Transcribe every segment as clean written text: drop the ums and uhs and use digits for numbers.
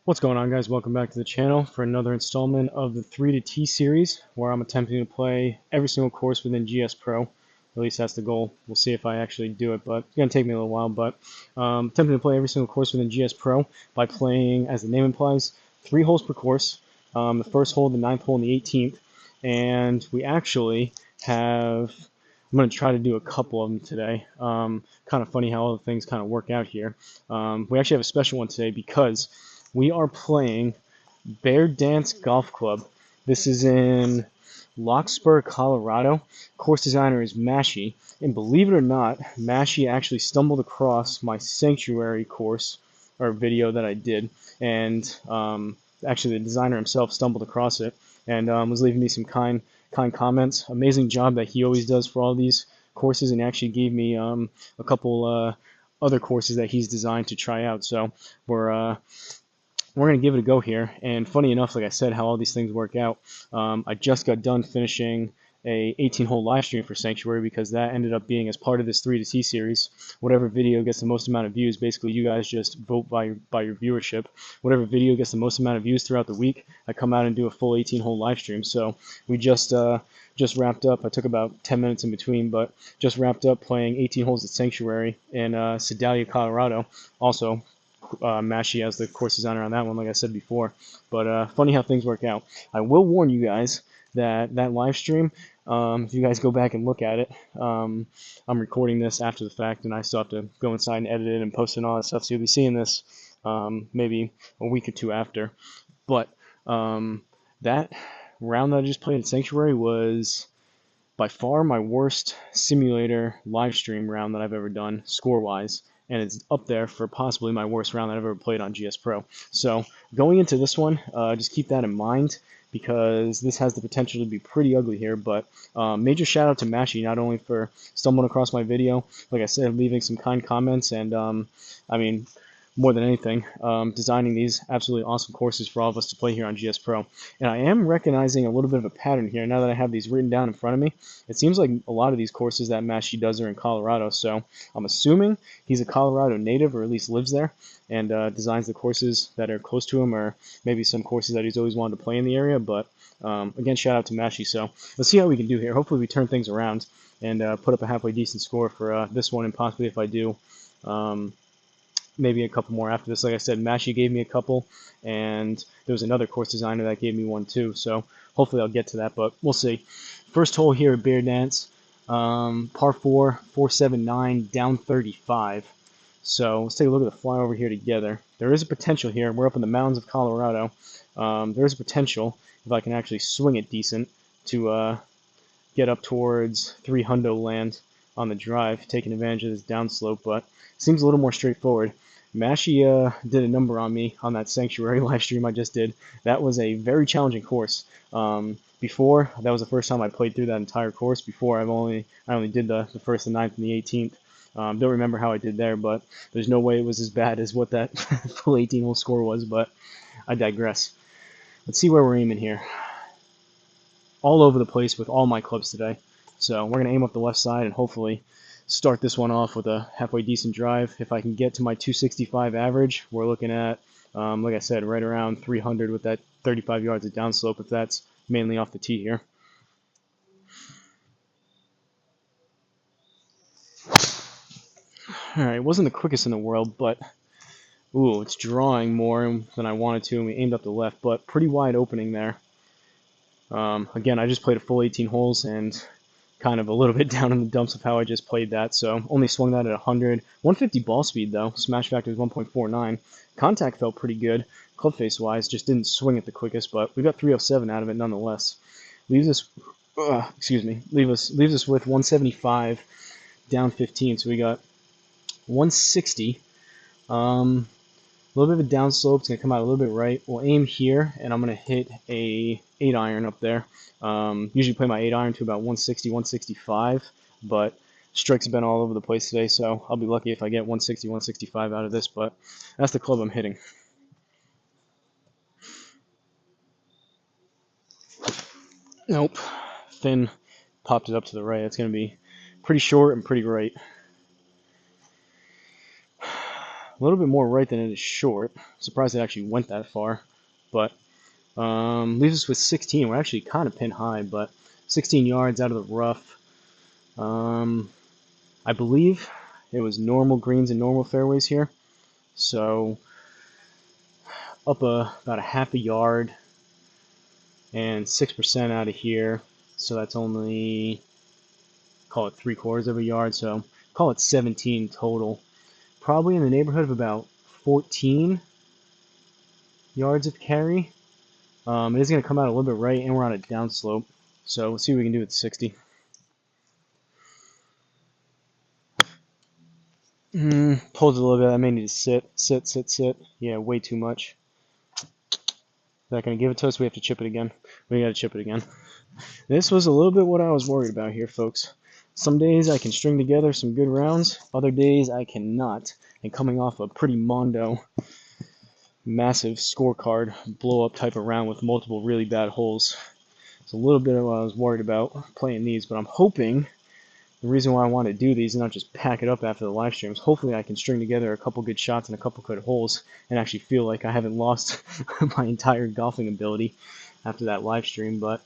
What's going on, guys? Welcome back to the channel for another installment of the 3 to T series, where I'm attempting to play every single course within GSPro. At least that's the goal. We'll see if I actually do it, but it's going to take me a little while. But attempting to play every single course within GSPro by playing, as the name implies, 3 holes per course. The first hole, the 9th hole, and the 18th. And we actually have... I'm going to try to do a couple of them today. Kind of funny how all the things kind of work out here. We actually have a special one today because we are playing Bear Dance Golf Club. This is in Larkspur, Colorado. Course designer is Mashi. And believe it or not, Mashi actually stumbled across my Sanctuary course, or video that I did. And actually the designer himself stumbled across it and was leaving me some kind comments. Amazing job that he always does for all these courses, and actually gave me a couple other courses that he's designed to try out. So we're going to give it a go here. And funny enough, like I said, how all these things work out, I just got done finishing a 18-hole live stream for Sanctuary, because that ended up being as part of this 3 to T series. Whatever video gets the most amount of views, basically you guys just vote by your viewership. Whatever video gets the most amount of views throughout the week, I come out and do a full 18-hole live stream. So we just wrapped up. I took about 10 minutes in between, but just wrapped up playing 18 holes at Sanctuary in Sedalia, Colorado. Also, Mashi as the course designer on that one, like I said before. But funny how things work out. I will warn you guys that live stream, if you guys go back and look at it, I'm recording this after the fact, and I still have to go inside and edit it and post it and all that stuff, so you'll be seeing this maybe a week or two after. But that round that I just played at Sanctuary was by far my worst simulator live stream round that I've ever done, score-wise. And it's up there for possibly my worst round that I've ever played on GSPro. So going into this one, just keep that in mind, because this has the potential to be pretty ugly here. But major shout out to Mashi, not only for stumbling across my video, like I said, leaving some kind comments, and I mean, more than anything, designing these absolutely awesome courses for all of us to play here on GSPro. And I am recognizing a little bit of a pattern here now that I have these written down in front of me. It seems like a lot of these courses that Mashi does are in Colorado, so I'm assuming he's a Colorado native, or at least lives there, and designs the courses that are close to him, or maybe some courses that he's always wanted to play in the area. But again, shout out to Mashi. So let's see how we can do here. Hopefully we turn things around and put up a halfway decent score for this one, and possibly, if I do, maybe a couple more after this. Like I said, Mashi gave me a couple, and there was another course designer that gave me one too, so hopefully I'll get to that, but we'll see. First hole here at Bear Dance, par 4, 479, down 35. So let's take a look at the flyover here together. There is a potential here. We're up in the mountains of Colorado. There is a potential, if I can actually swing it decent, to get up towards 300 land on the drive, taking advantage of this downslope, but it seems a little more straightforward. Mashi did a number on me on that Sanctuary live stream I just did. That was a very challenging course. Before, that was the first time I played through that entire course. Before, I only did the first, the 9th, and the 18th. Don't remember how I did there, but there's no way it was as bad as what that full 18-hole score was, but I digress. Let's see where we're aiming here. All over the place with all my clubs today. So we're going to aim up the left side and hopefully start this one off with a halfway decent drive. If I can get to my 265 average, we're looking at, like I said, right around 300 with that 35 yards of downslope, if that's mainly off the tee here. Alright, it wasn't the quickest in the world, but ooh, it's drawing more than I wanted to, and we aimed up the left, but pretty wide opening there. Again, I just played a full 18 holes, and kind of a little bit down in the dumps of how I just played that, so only swung that at 100. 150 ball speed, though. Smash factor is 1.49. Contact felt pretty good, club face wise, just didn't swing it the quickest, but we got 307 out of it nonetheless. Leaves us, leaves us with 175 down 15, so we got 160. A little bit of a downslope. It's going to come out a little bit right. We'll aim here, and I'm going to hit a 8-iron up there. Usually play my 8-iron to about 160, 165, but strikes have been all over the place today, so I'll be lucky if I get 160, 165 out of this, but that's the club I'm hitting. Nope. Thin popped it up to the right. It's going to be pretty short and pretty right. A little bit more right than it is short. Surprised it actually went that far. But leaves us with 16. We're actually kind of pin high, but 16 yards out of the rough. I believe it was normal greens and normal fairways here. So up about a half a yard and 6% out of here. So that's only, call it 3/4 of a yard. So call it 17 total. Probably in the neighborhood of about 14 yards of carry. It is going to come out a little bit right, and we're on a downslope. So let's see what we can do with 60. Pulled it a little bit. I may need to sit. Yeah, way too much. Not going to give it to us. We have to chip it again. We got to chip it again. This was a little bit what I was worried about here, folks. Some days I can string together some good rounds. Other days I cannot. And coming off a pretty mondo, massive scorecard, blow-up type of round with multiple really bad holes. It's a little bit of what I was worried about playing these, but I'm hoping the reason why I want to do these and not just pack it up after the live streams, hopefully I can string together a couple good shots and a couple good holes and actually feel like I haven't lost my entire golfing ability after that live stream. But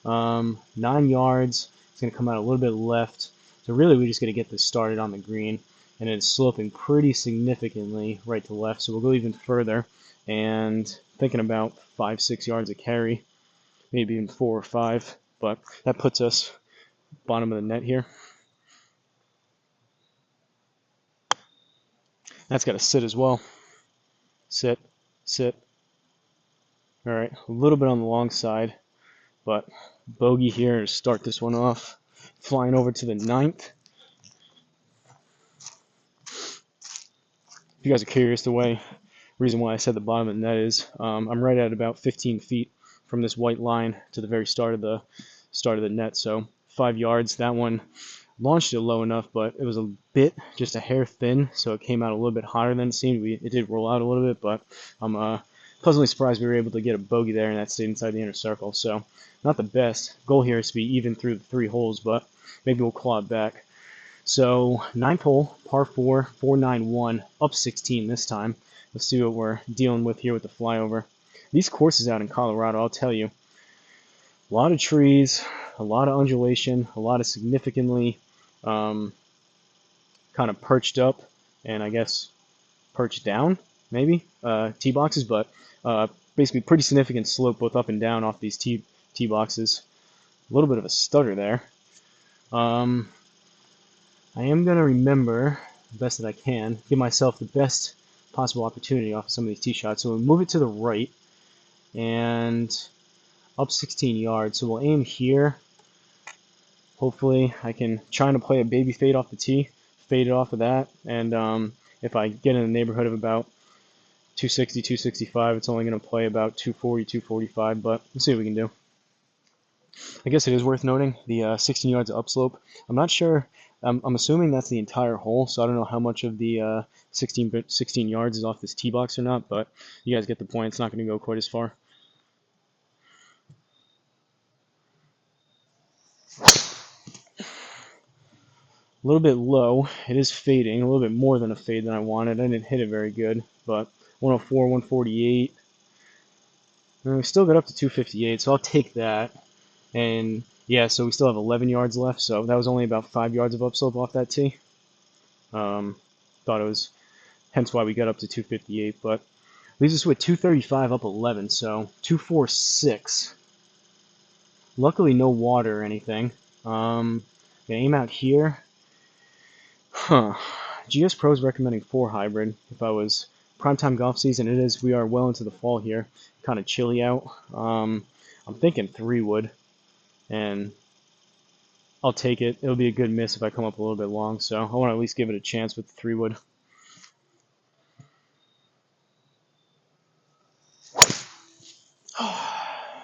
9 yards, it's going to come out a little bit left. So really we just got to get this started on the green, and it's sloping pretty significantly right to left. So we'll go even further, and thinking about 5-6 yards of carry, maybe even 4 or 5, but that puts us bottom of the net here. That's got to sit as well. Sit. All right, a little bit on the long side, but bogey here to start this one off. Flying over to the 9th. If you guys are curious, the reason why I said the bottom of the net is I'm right at about 15 feet from this white line to the very start of the net. So 5 yards. That one launched it low enough, but it was a bit, just a hair thin, so it came out a little bit hotter than it seemed. It did roll out a little bit, but I'm pleasantly surprised we were able to get a bogey there, and that stayed inside the inner circle. So not the best. Goal here is to be even through the 3 holes, but maybe we'll claw it back. So 9th hole, par 4, 491, up 16 this time. Let's see what we're dealing with here with the flyover. These courses out in Colorado, I'll tell you, a lot of trees, a lot of undulation, a lot of significantly kind of perched up, and I guess perched down, maybe, tee boxes, but basically pretty significant slope both up and down off these tee boxes. A little bit of a stutter there. I am going to remember the best that I can, give myself the best possible opportunity off of some of these tee shots. So we'll move it to the right and up 16 yards. So we'll aim here. Hopefully I can try to play a baby fade off the tee, fade it off of that, and if I get in the neighborhood of about 260, 265, it's only going to play about 240, 245, but let's see what we can do. I guess it is worth noting the 16 yards of upslope. I'm not sure. I'm assuming that's the entire hole, so I don't know how much of the 16 yards is off this tee box or not, but you guys get the point. It's not going to go quite as far. A little bit low. It is fading, a little bit more than a fade than I wanted. I didn't hit it very good, but 104, 148. And we still got up to 258, so I'll take that. And yeah, so we still have 11 yards left, so that was only about 5 yards of upslope off that tee. Thought it was, hence why we got up to 258, but leaves us with 235 up 11, so 246. Luckily, no water or anything. Gonna aim out here. GSPro is recommending 4 hybrid. If I was primetime golf season, it is. We are well into the fall here. Kind of chilly out. I'm thinking 3 wood, and I'll take it. It'll be a good miss if I come up a little bit long, so I want to at least give it a chance with the 3 wood.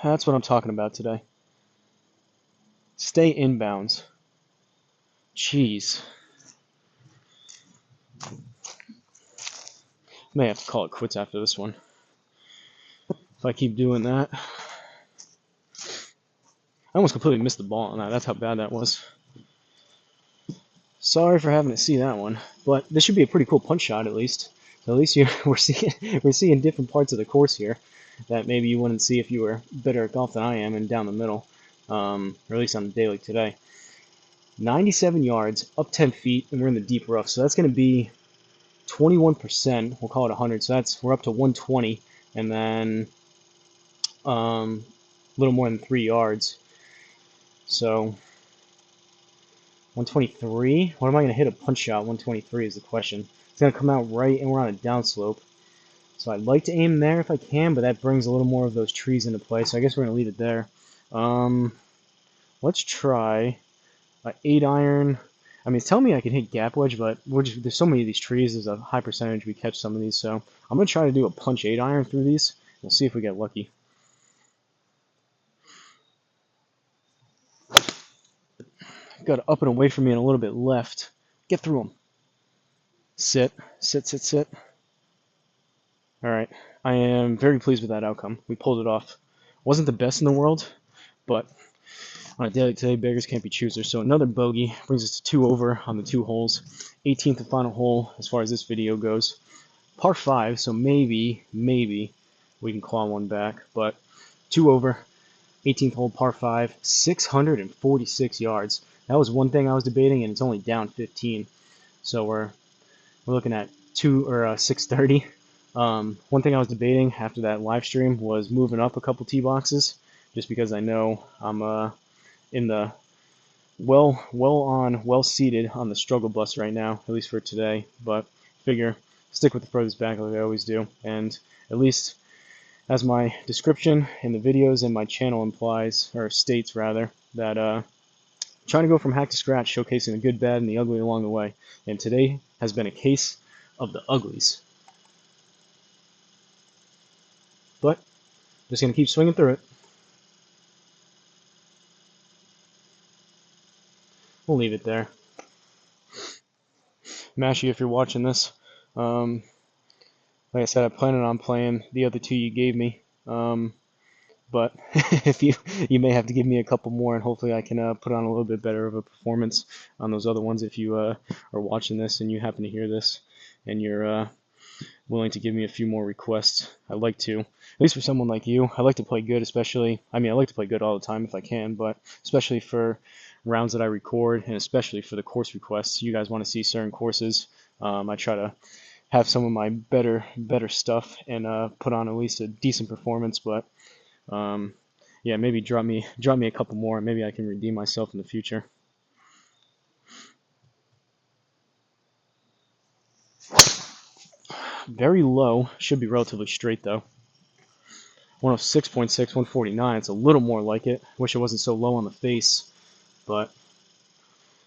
That's what I'm talking about today. Stay inbounds. Jeez. May have to call it quits after this one. If I keep doing that. I almost completely missed the ball on that. That's how bad that was. Sorry for having to see that one. But this should be a pretty cool punch shot at least. So at least we're seeing different parts of the course here that maybe you wouldn't see if you were better at golf than I am and down the middle, or at least on a day like today. 97 yards, up 10 feet, and we're in the deep rough. So that's going to be 21%. We'll call it 100. So we're up to 120, and then a little more than 3 yards. So 123. What am I going to hit a punch shot? 123 is the question. It's going to come out right, and we're on a downslope. So I'd like to aim there if I can, but that brings a little more of those trees into play. So I guess we're going to leave it there. Let's try an 8-iron. I mean, it's telling me I can hit gap wedge, but there's so many of these trees. There's a high percentage we catch some of these. So I'm going to try to do a punch 8-iron through these. We'll see if we get lucky. Got to up and away from me and a little bit left. Get through them. Sit, sit, sit, sit. All right. I am very pleased with that outcome. We pulled it off. Wasn't the best in the world, but on a day like today, beggars can't be choosers. So another bogey brings us to 2 over on the 2 holes. 18th and final hole as far as this video goes. Par 5, so maybe we can claw one back. But 2 over, 18th hole, par 5, 646 yards. That was one thing I was debating, and it's only down 15. So we're looking at 630. One thing I was debating after that live stream was moving up a couple tee boxes, just because I know I'm in the well seated on the struggle bus right now, at least for today. But figure stick with the furthest back like I always do, and at least as my description in the videos and my channel implies, or states rather, that trying to go from hack to scratch, showcasing the good, bad, and the ugly along the way. And today has been a case of the uglies. But just going to keep swinging through it. We'll leave it there. Mashy, if you're watching this, like I said, I'm planning on playing the other 2 you gave me. But if you may have to give me a couple more, and hopefully I can put on a little bit better of a performance on those other ones if you are watching this and you happen to hear this and you're willing to give me a few more requests. I'd like to, at least for someone like you, I like to play good, especially, I mean, I like to play good all the time if I can, but especially for rounds that I record, and especially for the course requests. You guys want to see certain courses. I try to have some of my better stuff and put on at least a decent performance, but yeah, maybe drop me a couple more, and maybe I can redeem myself in the future. Very low, should be relatively straight though. 106.6, 149. It's a little more like it. Wish it wasn't so low on the face, but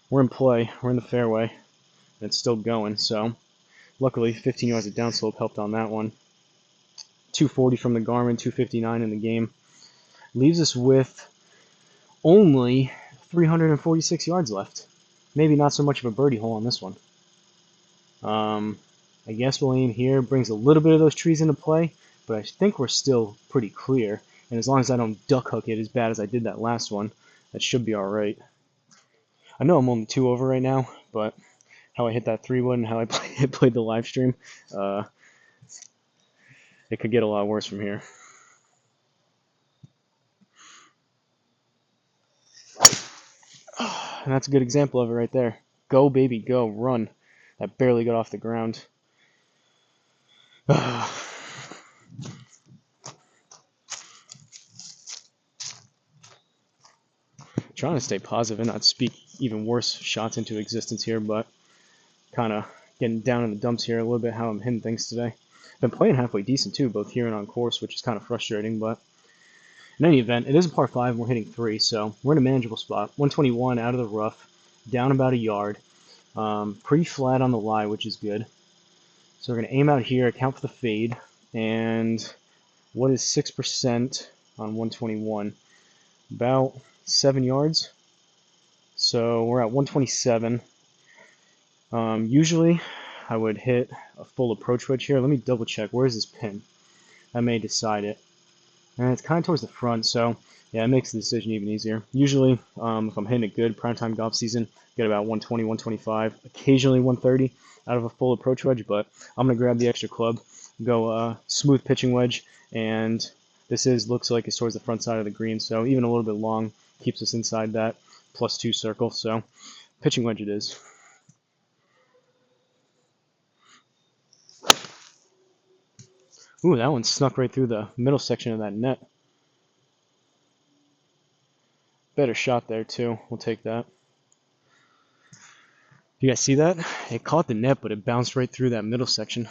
we're in play. We're in the fairway, and it's still going. So luckily, 15 yards of downslope helped on that one. 240 from the Garmin, 259 in the game. Leaves us with only 346 yards left. Maybe not so much of a birdie hole on this one. I guess we'll aim here. Brings a little bit of those trees into play, but I think we're still pretty clear. And as long as I don't duck hook it as bad as I did that last one, that should be all right. I know I'm only 2 over right now, but how I hit that 3-wood and how I played the live stream, it could get a lot worse from here. And that's a good example of it right there. Go, baby, go. Run. That barely got off the ground. Trying to stay positive and not speak even worse shots into existence here, but kind of getting down in the dumps here a little bit how I'm hitting things today. Been playing halfway decent too, both here and on course, which is kind of frustrating, but in any event, it is a par 5 and we're hitting 3, so we're in a manageable spot. 121 out of the rough, down about a yard. Pretty flat on the lie, which is good. So we're going to aim out here, account for the fade, and what is 6% on 121? About 7 yards. So we're at 127. Usually I would hit a full approach wedge here. Let me double check. Where is this pin? I may decide it. And it's kind of towards the front, so yeah, it makes the decision even easier. Usually, if I'm hitting it good, primetime golf season, get about 120, 125, occasionally 130 out of a full approach wedge, but I'm going to grab the extra club, go smooth pitching wedge, and looks like it's towards the front side of the green, so even a little bit long keeps us inside that +2 circle, so pitching wedge it is. Ooh, that one snuck right through the middle section of that net. Better shot there, too. We'll take that. You guys see that? It caught the net, but it bounced right through that middle section.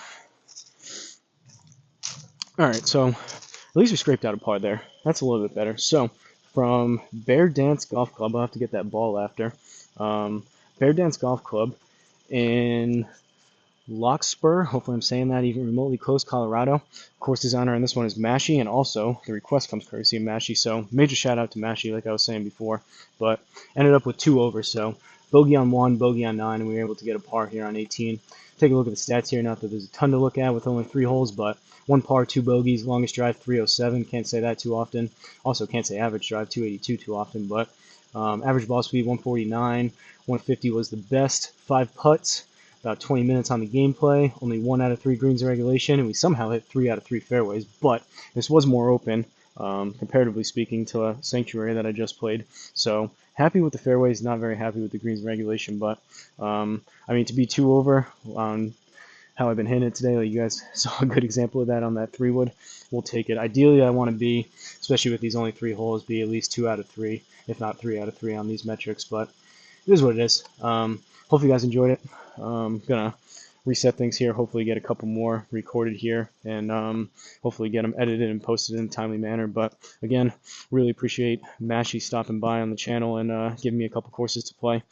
Alright, so at least we scraped out a par there. That's a little bit better. So, from Bear Dance Golf Club, I'll have to get that ball after. Bear Dance Golf Club in Larkspur, hopefully I'm saying that, even remotely close, Colorado. Course designer on this one is Mashy, and also the request comes courtesy of Mashy, so major shout out to Mashy, like I was saying before. But ended up with 2 overs, so bogey on 1, bogey on 9, and we were able to get a par here on 18. Take a look at the stats here, not that there's a ton to look at with only 3 holes, but 1 par, 2 bogeys, longest drive 307, can't say that too often. Also can't say average drive 282 too often, but average ball speed 149, 150 was the best, 5 putts, about 20 minutes on the gameplay, only 1 out of 3 greens in regulation, and we somehow hit 3 out of 3 fairways, but this was more open, comparatively speaking, to a Sanctuary that I just played. So happy with the fairways, not very happy with the greens in regulation, but I mean, to be 2 over on how I've been hitting it today, like you guys saw a good example of that on that 3-wood, we'll take it. Ideally, I want to be, especially with these only 3 holes, be at least 2 out of 3, if not 3 out of 3 on these metrics, but it is what it is. Hopefully you guys enjoyed it. Gonna reset things here, hopefully get a couple more recorded here, and hopefully get them edited and posted in a timely manner. But again, really appreciate Mashy stopping by on the channel and giving me a couple courses to play.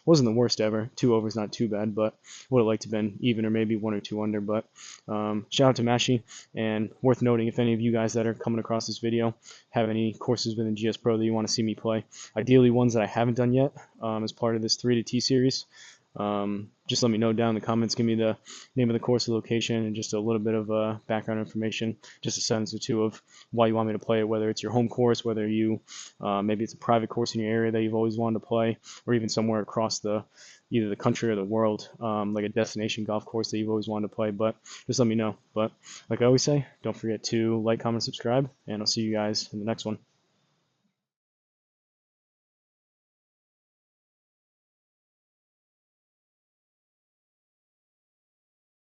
Wasn't the worst ever. 2 overs, not too bad, but would have liked to have been even or maybe 1 or 2 under. But shout out to Mashy, and worth noting, if any of you guys that are coming across this video have any courses within GSPro that you want to see me play, ideally ones that I haven't done yet as part of this 3 to T series, just let me know down in the comments. Give me the name of the course, the location, and just a little bit of background information, just a sentence or two of why you want me to play it, whether it's your home course, whether you maybe it's a private course in your area that you've always wanted to play, or even somewhere across either the country or the world, like a destination golf course that you've always wanted to play. But just let me know. But like I always say, don't forget to like, comment, subscribe, and I'll see you guys in the next one.